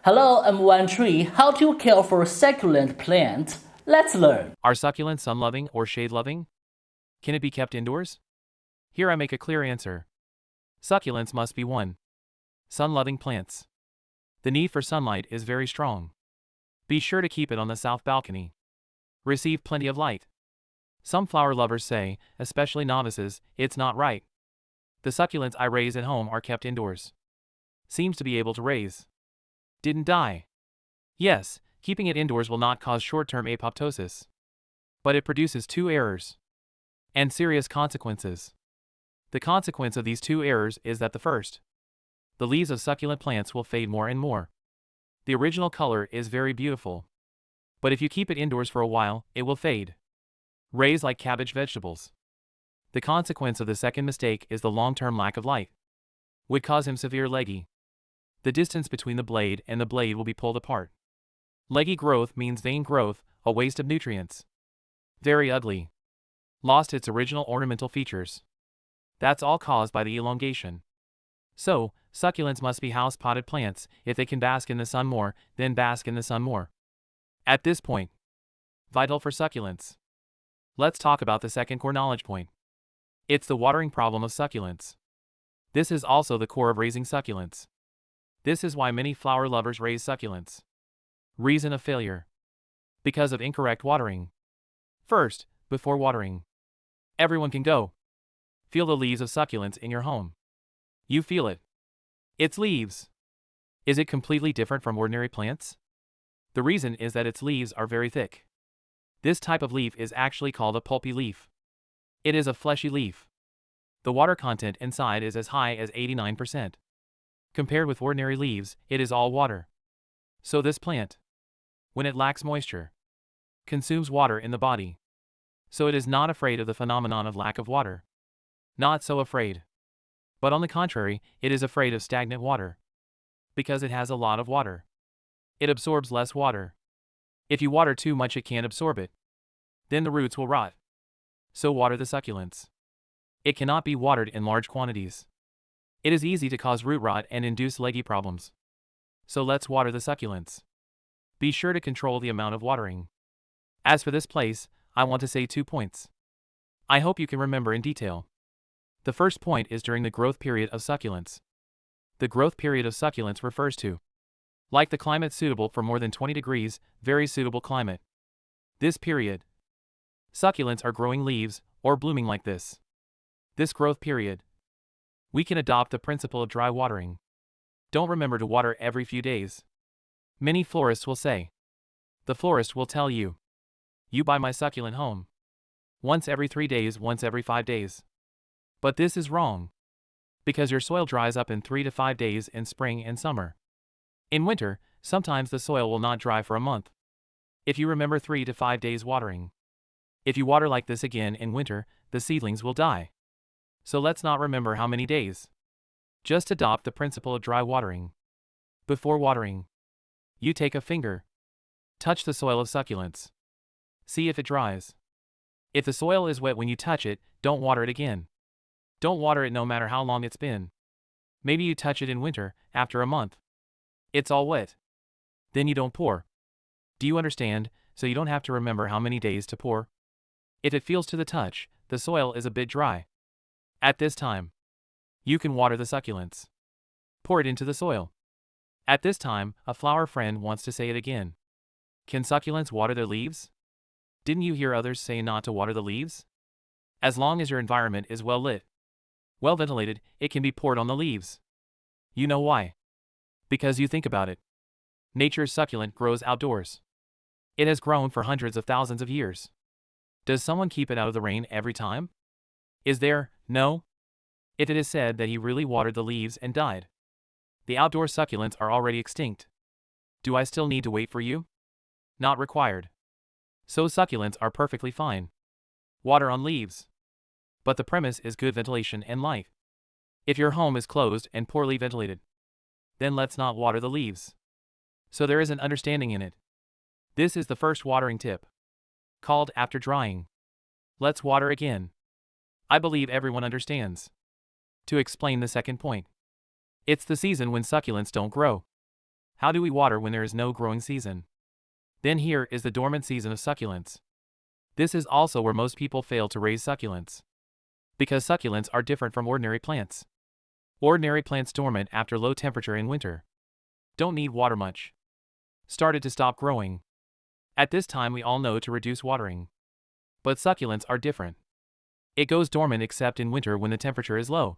Hello, I'm One Tree. How to care for succulent plants? Let's learn. Are succulents sun-loving or shade-loving? Can it be kept indoors? Here I make a clear answer. Succulents must be 1. Sun-loving plants. The need for sunlight is very strong. Be sure to keep it on the south balcony. Receive plenty of light. Some flower lovers say, especially novices, it's not right. The succulents I raise at home are kept indoors. Seems to be able to raise. Didn't die. Yes, keeping it indoors will not cause short-term apoptosis. But it produces 2 errors. And serious consequences. The consequence of these 2 errors is that the first, the leaves of succulent plants will fade more and more. The original color is very beautiful. But if you keep it indoors for a while, it will fade. Raise like cabbage vegetables. The consequence of the second mistake is the long-term lack of light. Would cause him severe leggy. The distance between the blade and the blade will be pulled apart. Leggy growth means vein growth, a waste of nutrients. Very ugly. Lost its original ornamental features. That's all caused by the elongation. So, succulents must be house-potted plants. If they can bask in the sun more, then bask in the sun more. At this point, vital for succulents. Let's talk about the second core knowledge point. It's the watering problem of succulents. This is also the core of raising succulents. This is why many flower lovers raise succulents. Reason of failure. Because of incorrect watering. First, before watering. Everyone can go. Feel the leaves of succulents in your home. You feel it. Its leaves. Is it completely different from ordinary plants? The reason is that its leaves are very thick. This type of leaf is actually called a pulpy leaf. It is a fleshy leaf. The water content inside is as high as 89%. Compared with ordinary leaves, it is all water. So this plant, when it lacks moisture, consumes water in the body. So it is not afraid of the phenomenon of lack of water. Not so afraid. But on the contrary, it is afraid of stagnant water. Because it has a lot of water. It absorbs less water. If you water too much, it can't absorb it. Then the roots will rot. So water the succulents. It cannot be watered in large quantities. It is easy to cause root rot and induce leggy problems. So let's water the succulents. Be sure to control the amount of watering. As for this place, I want to say 2 points. I hope you can remember in detail. The first point is during the growth period of succulents. The growth period of succulents refers to, like the climate suitable for more than 20 degrees, very suitable climate. This period, succulents are growing leaves, or blooming like this. This growth period, we can adopt the principle of dry watering. Don't remember to water every few days. Many florists will say. The florist will tell you. You buy my succulent home. Once every 3 days, once every 5 days. But this is wrong. Because your soil dries up in 3 to 5 days in spring and summer. In winter, sometimes the soil will not dry for a month. If you remember 3 to 5 days watering. If you water like this again in winter, the seedlings will die. So let's not remember how many days. Just adopt the principle of dry watering. Before watering, you take a finger. Touch the soil of succulents. See if it dries. If the soil is wet when you touch it, don't water it again. Don't water it no matter how long it's been. Maybe you touch it in winter, after a month. It's all wet. Then you don't pour. Do you understand? So you don't have to remember how many days to pour. If it feels to the touch, the soil is a bit dry. At this time, you can water the succulents. Pour it into the soil. At this time, a flower friend wants to say it again. Can succulents water their leaves? Didn't you hear others say not to water the leaves? As long as your environment is well lit, well ventilated, it can be poured on the leaves. You know why? Because you think about it. Nature's succulent grows outdoors. It has grown for hundreds of thousands of years. Does someone keep it out of the rain every time? Is there? No? If it is said that he really watered the leaves and died. The outdoor succulents are already extinct. Do I still need to wait for you? Not required. So succulents are perfectly fine. Water on leaves. But the premise is good ventilation and light. If your home is closed and poorly ventilated, then let's not water the leaves. So there is an understanding in it. This is the first watering tip. Called after drying. Let's water again. I believe everyone understands. To explain the second point. It's the season when succulents don't grow. How do we water when there is no growing season? Then here is the dormant season of succulents. This is also where most people fail to raise succulents. Because succulents are different from ordinary plants. Ordinary plants dormant after low temperature in winter. Don't need water much. Started to stop growing. At this time we all know to reduce watering. But succulents are different. It goes dormant except in winter when the temperature is low.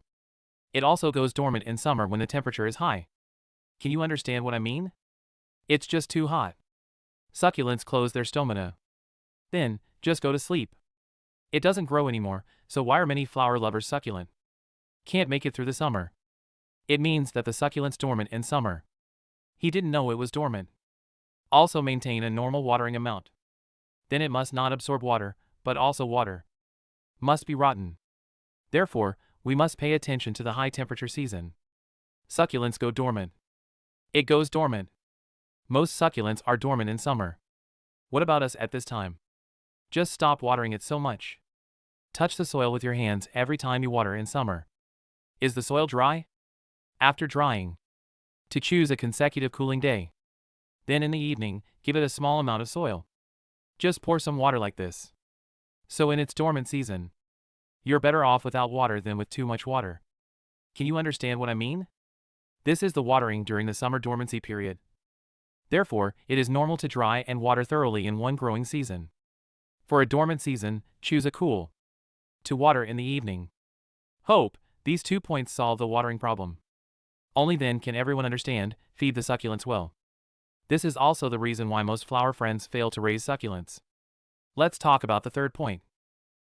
It also goes dormant in summer when the temperature is high. Can you understand what I mean? It's just too hot. Succulents close their stomata. Then, just go to sleep. It doesn't grow anymore, so why are many flower lovers succulent? Can't make it through the summer. It means that the succulent's dormant in summer. He didn't know it was dormant. Also maintain a normal watering amount. Then it must not absorb water, but also water. Must be rotten. Therefore, we must pay attention to the high temperature season. Succulents go dormant. It goes dormant. Most succulents are dormant in summer. What about us at this time? Just stop watering it so much. Touch the soil with your hands every time you water in summer. Is the soil dry? After drying, to choose a consecutive cooling day. Then in the evening, give it a small amount of soil. Just pour some water like this. So in its dormant season, you're better off without water than with too much water. Can you understand what I mean? This is the watering during the summer dormancy period. Therefore, it is normal to dry and water thoroughly in one growing season. For a dormant season, choose a cool. To water in the evening. Hope these 2 points solve the watering problem. Only then can everyone understand, feed the succulents well. This is also the reason why most flower friends fail to raise succulents. Let's talk about the third point.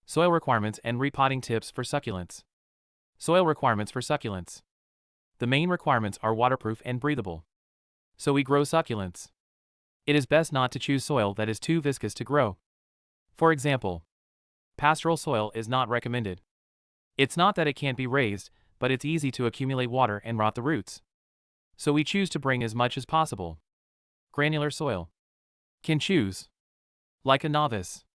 Soil requirements and repotting tips for succulents. Soil requirements for succulents. The main requirements are waterproof and breathable. So we grow succulents. It is best not to choose soil that is too viscous to grow. For example, pastoral soil is not recommended. It's not that it can't be raised, but it's easy to accumulate water and rot the roots. So we choose to bring as much as possible. Granular soil. Can choose. Like a novice.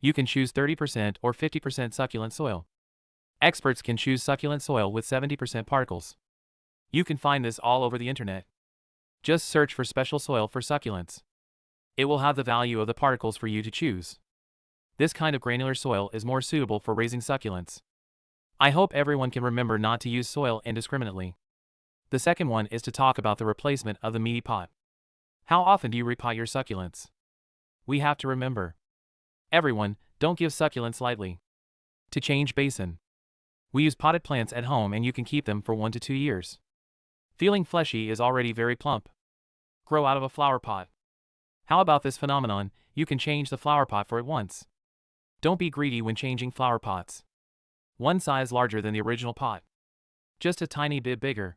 You can choose 30% or 50% succulent soil. Experts can choose succulent soil with 70% particles. You can find this all over the internet. Just search for special soil for succulents. It will have the value of the particles for you to choose. This kind of granular soil is more suitable for raising succulents. I hope everyone can remember not to use soil indiscriminately. The second one is to talk about the replacement of the meaty pot. How often do you repot your succulents? We have to remember. Everyone, don't give succulents lightly. To change basin. We use potted plants at home and you can keep them for 1 to 2 years. Feeling fleshy is already very plump. Grow out of a flower pot. How about this phenomenon, you can change the flower pot for it once. Don't be greedy when changing flower pots. One size larger than the original pot. Just a tiny bit bigger.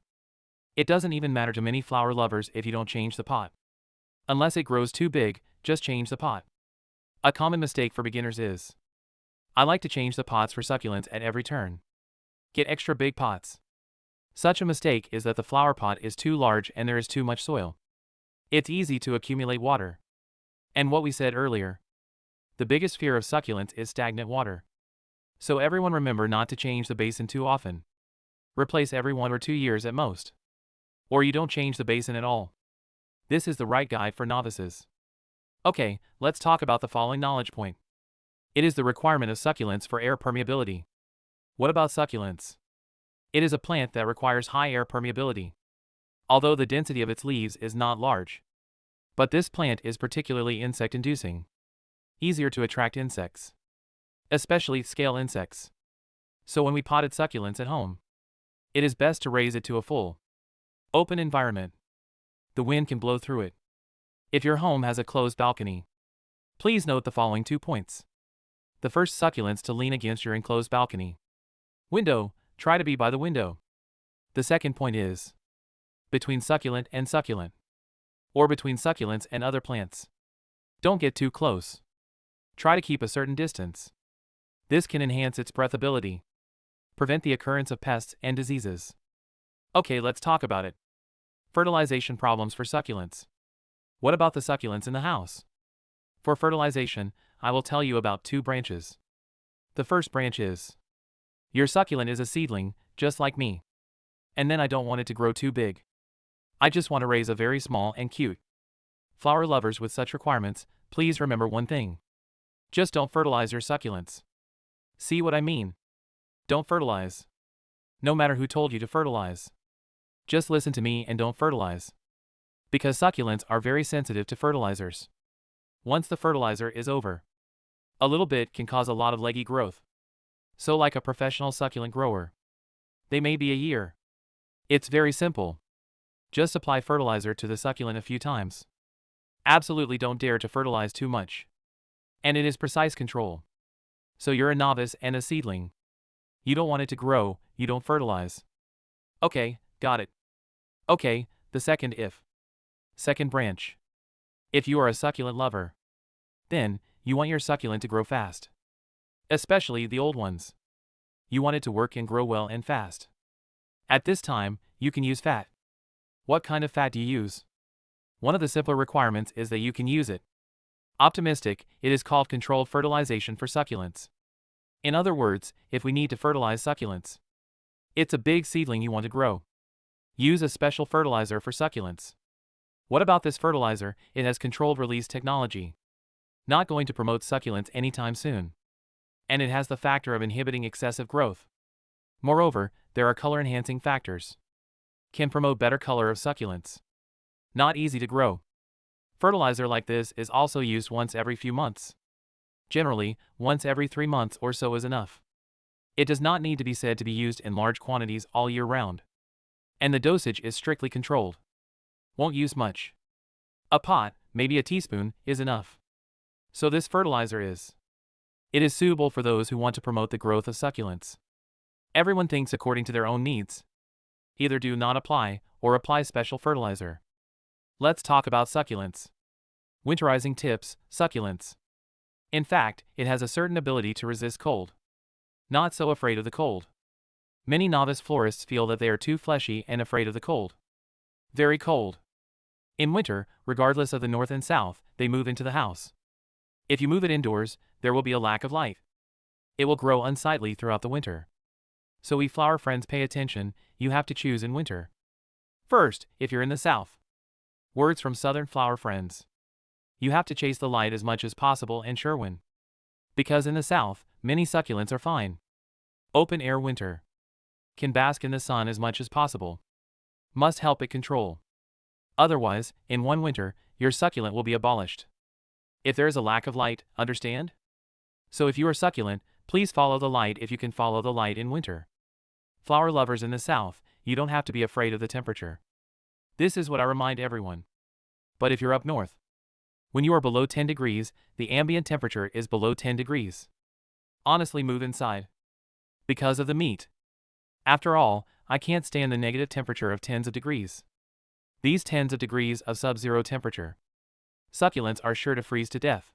It doesn't even matter to many flower lovers if you don't change the pot. Unless it grows too big, just change the pot. A common mistake for beginners is, I like to change the pots for succulents at every turn. Get extra big pots. Such a mistake is that the flower pot is too large and there is too much soil. It's easy to accumulate water. And what we said earlier, the biggest fear of succulents is stagnant water. So everyone remember not to change the basin too often. Replace every 1 or 2 years at most. Or you don't change the basin at all. This is the right guide for novices. Okay, let's talk about the following knowledge point. It is the requirement of succulents for air permeability. What about succulents? It is a plant that requires high air permeability. Although the density of its leaves is not large. But this plant is particularly insect-inducing. Easier to attract insects. Especially scale insects. So when we potted succulents at home, it is best to raise it to a full, open environment. The wind can blow through it. If your home has a closed balcony, please note the following 2 points. The first, succulents to lean against your enclosed balcony. Window, try to be by the window. The second point is between succulent and succulent, or between succulents and other plants. Don't get too close. Try to keep a certain distance. This can enhance its breathability, prevent the occurrence of pests and diseases. Okay, let's talk about it. Fertilization problems for succulents. What about the succulents in the house? For fertilization, I will tell you about 2 branches. The first branch is, your succulent is a seedling, just like me. And then I don't want it to grow too big. I just want to raise a very small and cute. Flower lovers with such requirements, please remember one thing. Just don't fertilize your succulents. See what I mean? Don't fertilize. No matter who told you to fertilize. Just listen to me and don't fertilize. Because succulents are very sensitive to fertilizers. Once the fertilizer is over, a little bit can cause a lot of leggy growth. So like a professional succulent grower, they may be a year. It's very simple. Just apply fertilizer to the succulent a few times. Absolutely don't dare to fertilize too much. And it is precise control. So you're a novice and a seedling. You don't want it to grow, you don't fertilize. Okay, got it. Okay, the second if. Second branch. If you are a succulent lover, then you want your succulent to grow fast. Especially the old ones. You want it to work and grow well and fast. At this time, you can use fat. What kind of fat do you use? One of the simpler requirements is that you can use it. Optimistic, it is called controlled fertilization for succulents. In other words, if we need to fertilize succulents, it's a big seedling you want to grow. Use a special fertilizer for succulents. What about this fertilizer? It has controlled release technology. Not going to promote succulents anytime soon. And it has the factor of inhibiting excessive growth. Moreover, there are color-enhancing factors. Can promote better color of succulents. Not easy to grow. Fertilizer like this is also used once every few months. Generally, once every 3 months or so is enough. It does not need to be said to be used in large quantities all year round. And the dosage is strictly controlled. Won't use much. A pot, maybe a teaspoon, is enough. So this fertilizer is. It is suitable for those who want to promote the growth of succulents. Everyone thinks according to their own needs. Either do not apply, or apply special fertilizer. Let's talk about succulents. Winterizing tips, succulents. In fact, it has a certain ability to resist cold. Not so afraid of the cold. Many novice florists feel that they are too fleshy and afraid of the cold. Very cold. In winter, regardless of the north and south, they move into the house. If you move it indoors, there will be a lack of light. It will grow unsightly throughout the winter. So we flower friends pay attention, you have to choose in winter. First, if you're in the south. Words from southern flower friends. You have to chase the light as much as possible in Sherwin. Because in the south, many succulents are fine. Open air winter. Can bask in the sun as much as possible. Must help it control. Otherwise, in one winter, your succulent will be abolished. If there is a lack of light, understand? So if you are succulent, please follow the light if you can follow the light in winter. Flower lovers in the south, you don't have to be afraid of the temperature. This is what I remind everyone. But if you're up north, when you are below 10 degrees, the ambient temperature is below 10 degrees. Honestly, move inside. Because of the meat. After all, I can't stand the negative temperature of tens of degrees. These tens of degrees of sub-zero temperature. Succulents are sure to freeze to death.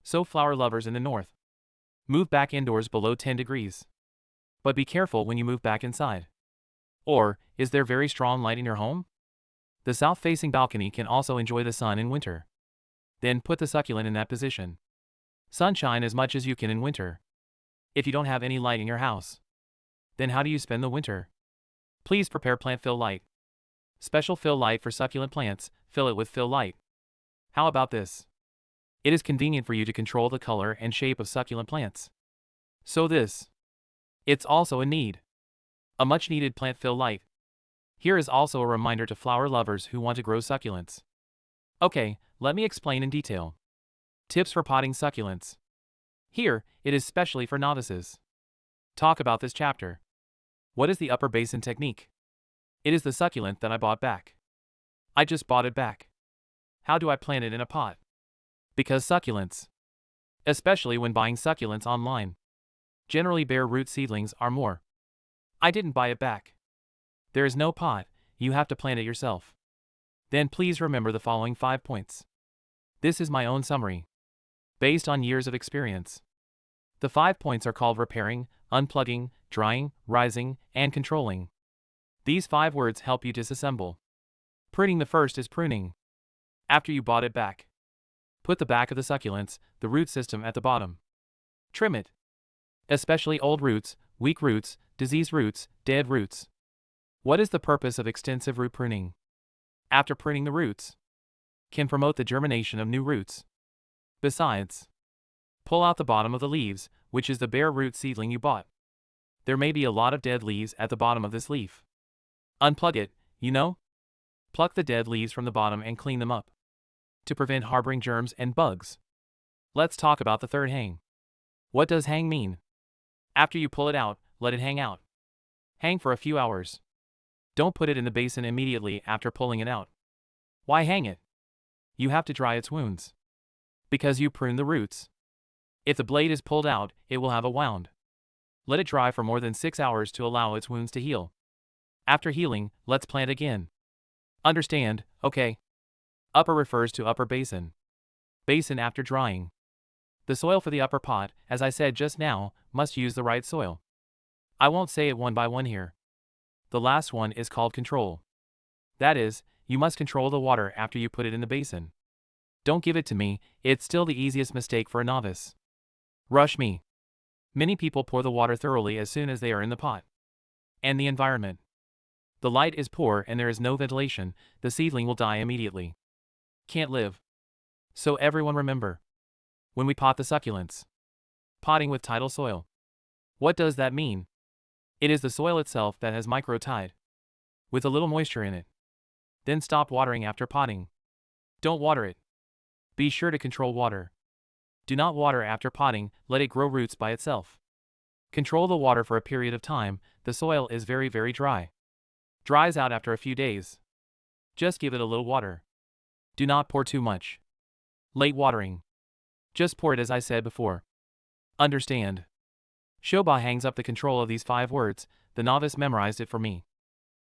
So flower lovers in the north, move back indoors below 10 degrees. But be careful when you move back inside. Or, is there very strong light in your home? The south-facing balcony can also enjoy the sun in winter. Then put the succulent in that position. Sunshine as much as you can in winter. If you don't have any light in your house, then how do you spend the winter? Please prepare plant fill light. Special fill light for succulent plants, fill it with fill light. How about this? It is convenient for you to control the color and shape of succulent plants. So this. It's also a need. A much needed plant fill light. Here is also a reminder to flower lovers who want to grow succulents. Okay, let me explain in detail. Tips for potting succulents. Here, it is specially for novices. Talk about this chapter. What is the upper basin technique? It is the succulent that I bought back. I just bought it back. How do I plant it in a pot? Because succulents, especially when buying succulents online, generally bare root seedlings are more. I didn't buy it back. There is no pot, you have to plant it yourself. Then please remember the following 5 points. This is my own summary, based on years of experience. The 5 points are called repairing, unplugging, drying, rising, and controlling. These 5 words help you disassemble. Pruning. The first is pruning. After you bought it back, put the back of the succulents, the root system at the bottom. Trim it. Especially old roots, weak roots, diseased roots, dead roots. What is the purpose of extensive root pruning? after pruning the roots, can promote the germination of new roots. Besides, pull out the bottom of the leaves, which is the bare root seedling you bought. There may be a lot of dead leaves at the bottom of this leaf. Unplug it, you know? Pluck the dead leaves from the bottom and clean them up, to prevent harboring germs and bugs. Let's talk about the third hang. What does hang mean? After you pull it out, let it hang out. Hang for a few hours. Don't put it in the basin immediately after pulling it out. Why hang it? You have to dry its wounds. Because you prune the roots. If the blade is pulled out, it will have a wound. Let it dry for more than 6 hours to allow its wounds to heal. After healing, let's plant again. Understand, okay? Upper refers to upper basin. Basin after drying. The soil for the upper pot, as I said just now, must use the right soil. I won't say it one by one here. The last one is called control. That is, you must control the water after you put it in the basin. Don't give it to me, it's still the easiest mistake for a novice. Rush me. Many people pour the water thoroughly as soon as they are in the pot. And the environment. The light is poor and there is no ventilation, the seedling will die immediately. Can't live. So everyone remember. When we pot the succulents. Potting with tidal soil. What does that mean? It is the soil itself that has micro-tide. With a little moisture in it. Then stop watering after potting. Don't water it. Be sure to control water. Do not water after potting, let it grow roots by itself. Control the water for a period of time, the soil is very dry. Dries out after a few days. Just give it a little water. Do not pour too much. Late watering. Just pour it as I said before. Understand. Shoba hangs up the control of these 5 words, the novice memorized it for me.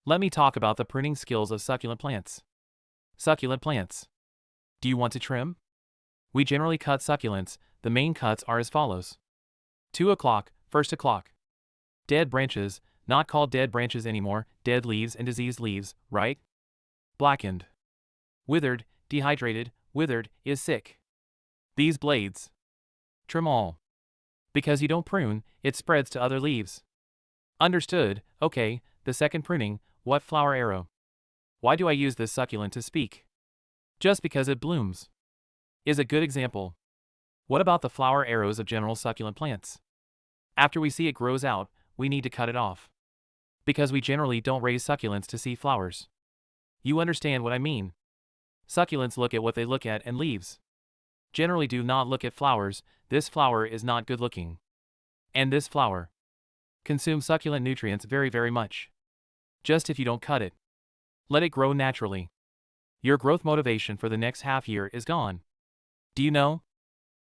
Let me talk about the pruning skills of succulent plants. Succulent plants. Do you want to trim? We generally cut succulents, the main cuts are as follows. 2 o'clock, 1st o'clock. Dead branches, not called dead branches anymore, dead leaves and diseased leaves, right? Blackened. Withered, dehydrated, withered, is sick. These blades. Trim all. Because you don't prune, it spreads to other leaves. Understood, okay, the second pruning, what flower arrow? Why do I use this succulent to speak? Just because it blooms. Is a good example. What about the flower arrows of general succulent plants? After we see it grows out, we need to cut it off. Because we generally don't raise succulents to see flowers. You understand what I mean? Succulents look at what they look at and leaves. Generally do not look at flowers, this flower is not good looking. And this flower. Consume succulent nutrients very much. Just if you don't cut it. Let it grow naturally. Your growth motivation for the next half year is gone. Do you know?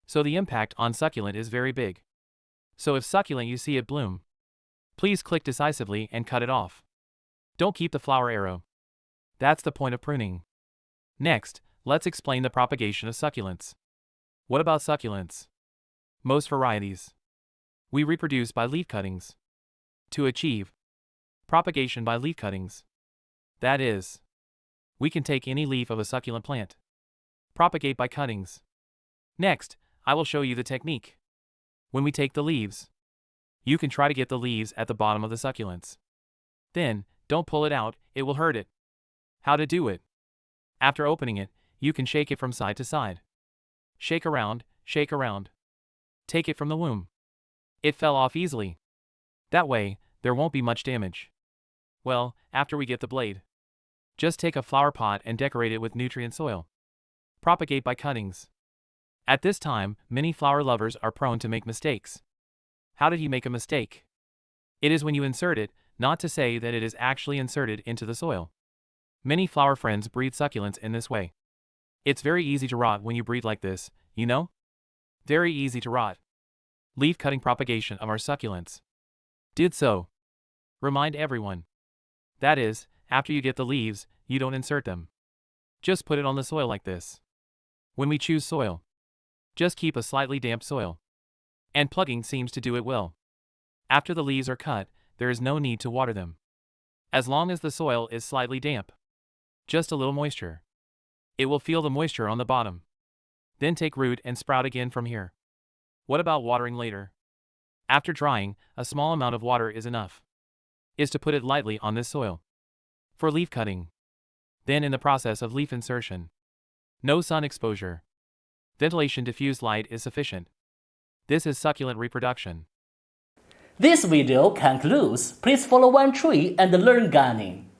So the impact on succulent is very big. So if succulent you see it bloom, please click decisively and cut it off. Don't keep the flower arrow. That's the point of pruning. Next, let's explain the propagation of succulents. What about succulents? Most varieties. We reproduce by leaf cuttings. To achieve propagation by leaf cuttings. That is, we can take any leaf of a succulent plant. Propagate by cuttings. Next, I will show you the technique. When we take the leaves, you can try to get the leaves at the bottom of the succulents. Then, don't pull it out, it will hurt it. How to do it? After opening it, you can shake it from side to side. Shake around, shake around. Take it from the womb. It fell off easily. That way, there won't be much damage. Well, after we get the blade, just take a flower pot and decorate it with nutrient soil. Propagate by cuttings. At this time, many flower lovers are prone to make mistakes. How did he make a mistake? It is when you insert it, not to say that it is actually inserted into the soil. Many flower friends breed succulents in this way. It's very easy to rot when you breed like this, you know? Very easy to rot. Leaf cutting propagation of our succulents. Did so. Remind everyone. That is, after you get the leaves, you don't insert them. Just put it on the soil like this. When we choose soil, just keep a slightly damp soil. And plugging seems to do it well. After the leaves are cut, there is no need to water them. As long as the soil is slightly damp. Just a little moisture. It will feel the moisture on the bottom. Then take root and sprout again from here. What about watering later? After drying, a small amount of water is enough. Is to put it lightly on this soil. For leaf cutting. Then in the process of leaf insertion. No sun exposure. Ventilation diffused light is sufficient. This is succulent reproduction. This video concludes. Please follow one tree and learn gardening.